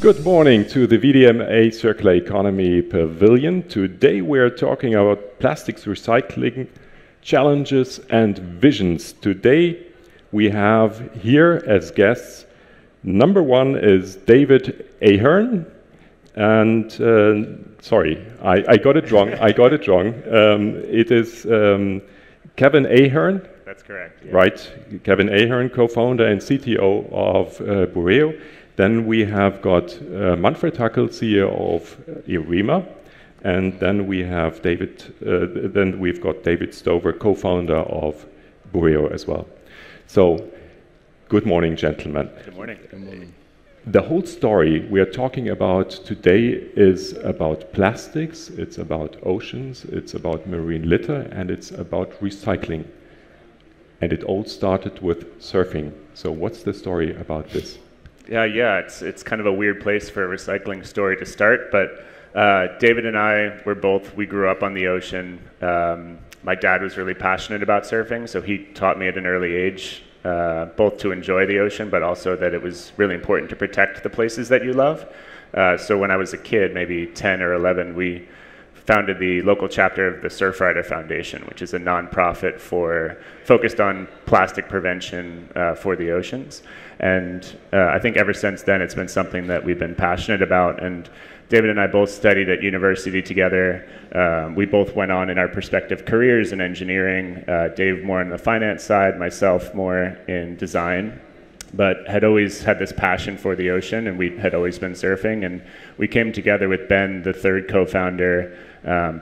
Good morning to the VDMA Circular Economy Pavilion. Today we're talking about plastics recycling challenges and visions. Today we have here as guests, number one is David Ahern, and sorry, I got it wrong. It is Kevin Ahern. That's correct. Yeah. Right, Kevin Ahern, co-founder and CTO of Bureo. Then we have got Manfred Hackel, CEO of IREMA, and then we have we've got David Stover, co-founder of Bureo as well. So, good morning, gentlemen. Good morning. Good morning. The whole story we are talking about today is about plastics, it's about oceans, it's about marine litter, and it's about recycling. And it all started with surfing. So what's the story about this? Yeah, it's kind of a weird place for a recycling story to start, but David and I we grew up on the ocean. My dad was really passionate about surfing, so he taught me at an early age both to enjoy the ocean, but also that it was really important to protect the places that you love. So when I was a kid, maybe 10 or 11, we founded the local chapter of the Surfrider Foundation, which is a nonprofit focused on plastic prevention for the oceans. And I think ever since then, it's been something that we've been passionate about. And David and I both studied at university together. We both went on in our respective careers in engineering, Dave more on the finance side, myself more in design, but had always had this passion for the ocean, and we had always been surfing. And we came together with Ben, the third co-founder,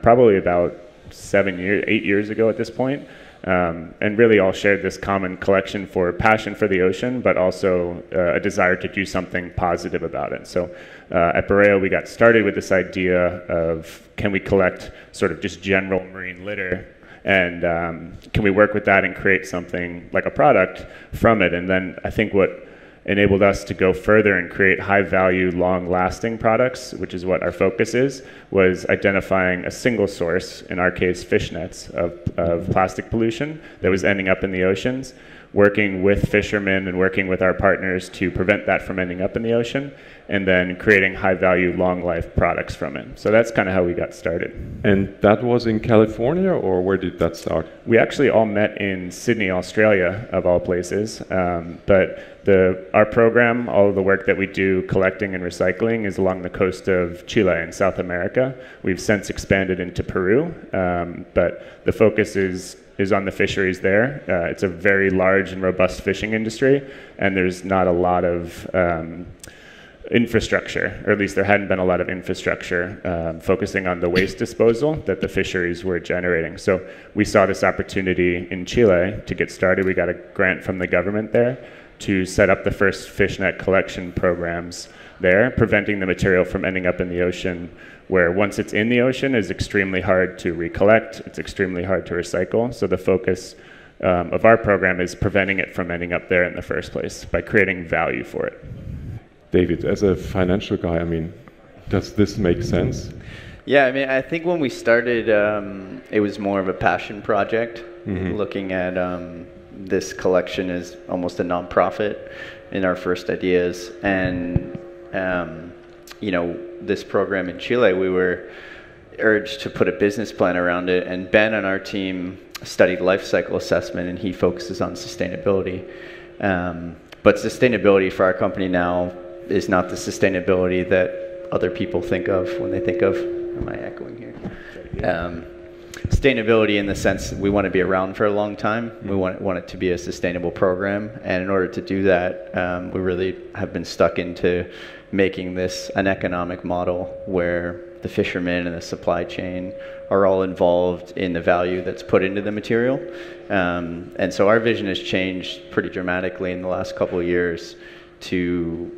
probably about 8 years ago at this point, and really all shared this common collection for passion for the ocean, but also a desire to do something positive about it. So at Bureo, we got started with this idea of, can we collect sort of just general marine litter, and can we work with that and create something like a product from it? And then I think what enabled us to go further and create high-value, long-lasting products, which is what our focus is, was identifying a single source, in our case fish nets, of plastic pollution that was ending up in the oceans, working with fishermen and working with our partners to prevent that from ending up in the ocean, and then creating high-value, long-life products from it. So that's kind of how we got started. And that was in California, or where did that start? We actually all met in Sydney, Australia, of all places. But our program, all of the work that we do collecting and recycling, is along the coast of Chile in South America. We've since expanded into Peru, but the focus is on the fisheries there. It's a very large and robust fishing industry, and there's not a lot of infrastructure, or at least there hadn't been a lot of infrastructure focusing on the waste disposal that the fisheries were generating. So we saw this opportunity in Chile to get started. We got a grant from the government there to set up the first fish net collection programs there, preventing the material from ending up in the ocean, where once it's in the ocean, it's extremely hard to recollect, it's extremely hard to recycle. So the focus of our program is preventing it from ending up there in the first place by creating value for it. David, as a financial guy, I mean, does this make sense? Yeah, I mean, I think when we started, it was more of a passion project, looking at this collection as almost a nonprofit in our first ideas. And, this program in Chile, we were urged to put a business plan around it. And Ben on our team studied life cycle assessment, and he focuses on sustainability. But sustainability for our company now is not the sustainability that other people think of when they think of, am I echoing here? Sustainability in the sense we want to be around for a long time. We want it to be a sustainable program. And in order to do that, we really have been stuck into making this an economic model where the fishermen and the supply chain are all involved in the value that's put into the material. And so our vision has changed pretty dramatically in the last couple of years to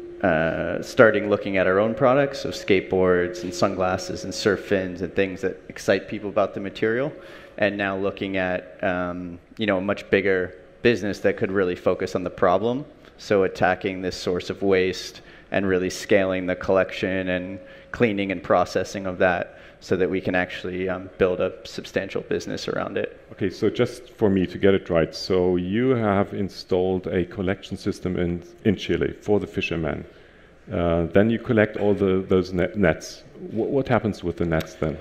starting looking at our own products, so skateboards and sunglasses and surf fins and things that excite people about the material, and now looking at a much bigger business that could really focus on the problem, so attacking this source of waste and really scaling the collection and cleaning and processing of that so that we can actually build a substantial business around it. Okay, so just for me to get it right, so you have installed a collection system in Chile for the fishermen. Then you collect all those nets. What happens with the nets then?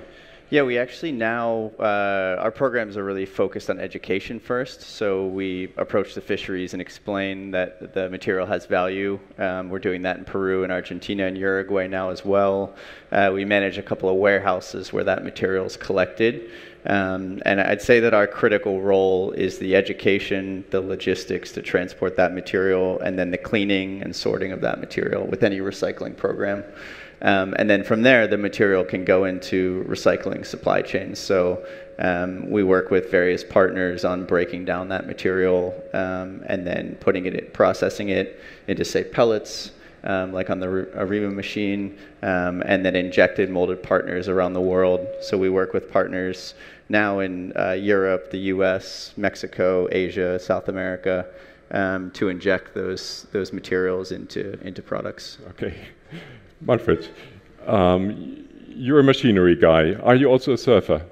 Yeah, we actually now, our programs are really focused on education first. So we approach the fisheries and explain that the material has value. We're doing that in Peru and Argentina and Uruguay now as well. We manage a couple of warehouses where that material is collected. And I'd say that our critical role is the education, the logistics to transport that material, and then the cleaning and sorting of that material with any recycling program. And then from there, the material can go into recycling supply chains. So we work with various partners on breaking down that material and then processing it into, say, pellets, like on the Arima machine, and then injected molded partners around the world. So we work with partners now in Europe, the US, Mexico, Asia, South America, to inject those materials into products. Okay. Manfred, you're a machinery guy. Are you also a surfer?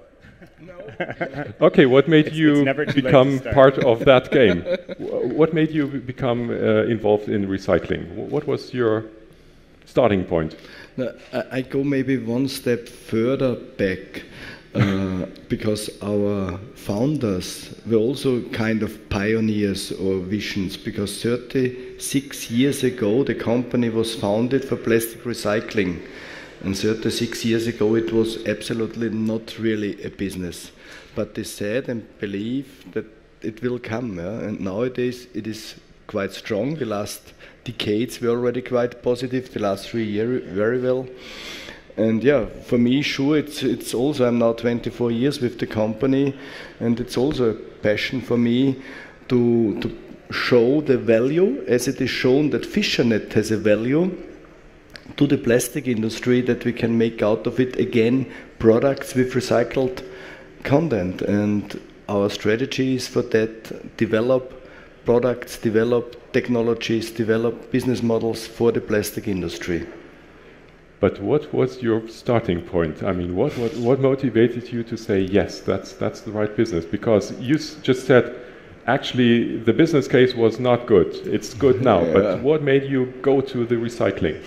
No. Okay, what made you become part of that game? What made you become involved in recycling? What was your starting point? No, I go maybe one step further back. Because our founders were also kind of pioneers or visions, because 36 years ago the company was founded for plastic recycling, and 36 years ago it was absolutely not really a business, but they said and believe that it will come, yeah? And nowadays it is quite strong. The last decades were already quite positive, the last 3 years very well. And yeah, for me, sure, it's also, I'm now 24 years with the company, and it's also a passion for me to show the value, as it is shown that FisherNet has a value to the plastic industry, that we can make out of it again products with recycled content. And our strategy is for that: develop products, develop technologies, develop business models for the plastic industry. But what was your starting point? I mean, what motivated you to say, yes, that's the right business? Because you just said, actually, the business case was not good. It's good now. Yeah. But what made you go to the recycling?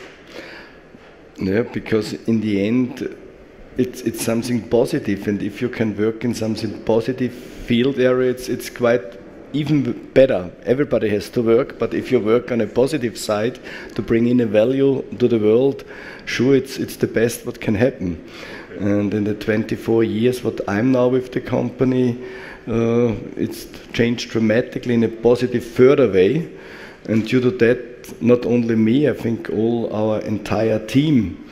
Yeah, because in the end, it's something positive. And if you can work in something positive field area, it's quite even better. Everybody has to work, but if you work on a positive side to bring in a value to the world, sure, it's the best what can happen. And in the 24 years what I'm now with the company, it's changed dramatically in a positive further way. And due to that, not only me, I think all our entire team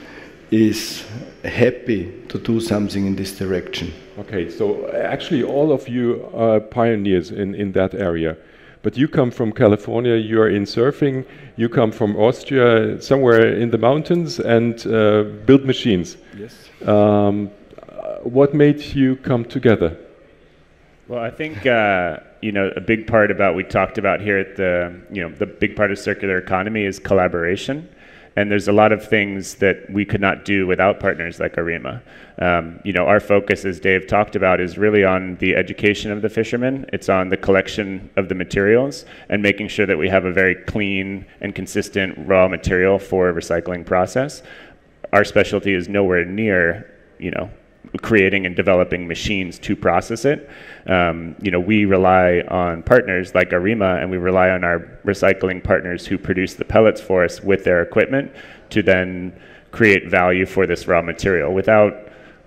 is happy to do something in this direction. Okay, so actually all of you are pioneers in that area. But you come from California, you are in surfing, you come from Austria, somewhere in the mountains, and build machines. Yes. What made you come together? Well, I think a big part about, we talked about here at the big part of circular economy is collaboration. And there's a lot of things that we could not do without partners like Arima. Our focus, as Dave talked about, is really on the education of the fishermen. It's on the collection of the materials and making sure that we have a very clean and consistent raw material for a recycling process. Our specialty is nowhere near, creating and developing machines to process it. We rely on partners like Arima, and we rely on our recycling partners who produce the pellets for us with their equipment to then create value for this raw material. Without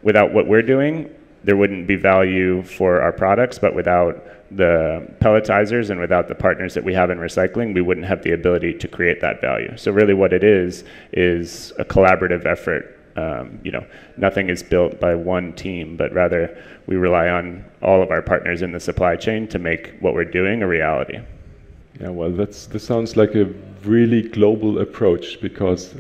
what we're doing, there wouldn't be value for our products, but without the pelletizers and without the partners that we have in recycling, we wouldn't have the ability to create that value. So really what it is a collaborative effort. Nothing is built by one team, but rather we rely on all of our partners in the supply chain to make what we're doing a reality. Yeah, well, this sounds like a really global approach, because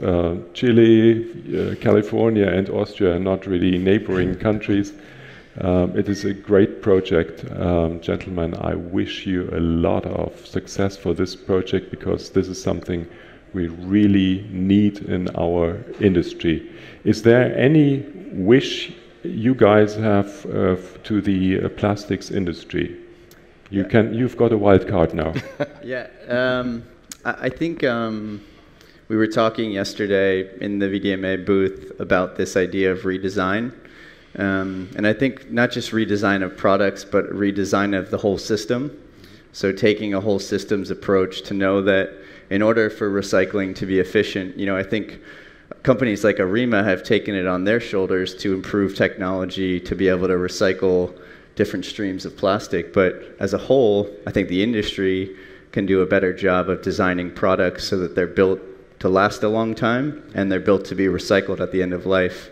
Chile, California and Austria are not really neighboring countries. It is a great project. Gentlemen, I wish you a lot of success for this project, because this is something we really need in our industry. Is there any wish you guys have to the plastics industry? You've got a wild card now. Yeah, I think We were talking yesterday in the VDMA booth about this idea of redesign. And I think not just redesign of products, but redesign of the whole system. So taking a whole systems approach to know that in order for recycling to be efficient, I think companies like Arima have taken it on their shoulders to improve technology to be able to recycle different streams of plastic. But as a whole, I think the industry can do a better job of designing products so that they're built to last a long time and they're built to be recycled at the end of life.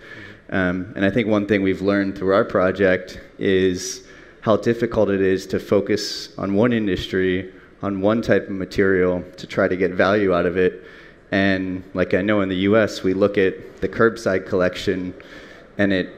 And I think one thing we've learned through our project is how difficult it is to focus on one industry, on one type of material to try to get value out of it. And like I know in the US, we look at the curbside collection and it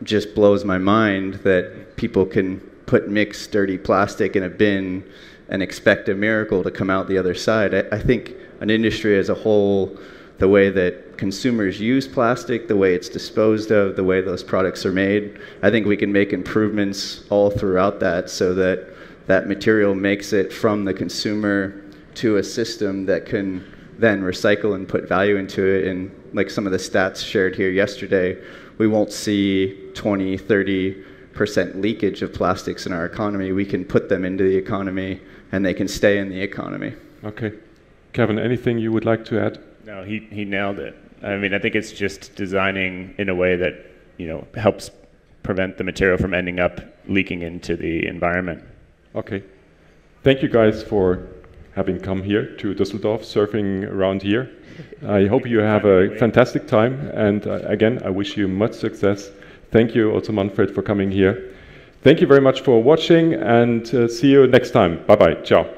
just blows my mind that people can put mixed dirty plastic in a bin and expect a miracle to come out the other side. I think an industry as a whole, the way that consumers use plastic, the way it's disposed of, the way those products are made, I think we can make improvements all throughout that so that that material makes it from the consumer to a system that can then recycle and put value into it. And like some of the stats shared here yesterday, we won't see 20, 30% leakage of plastics in our economy. We can put them into the economy and they can stay in the economy. Okay. Kevin, anything you would like to add? No, he nailed it. I mean, I think it's just designing in a way that, helps prevent the material from ending up leaking into the environment. Okay. Thank you guys for having come here to Düsseldorf, surfing around here. I hope you have a fantastic time. And again, I wish you much success. Thank you also, Manfred, for coming here. Thank you very much for watching and see you next time. Bye-bye. Ciao.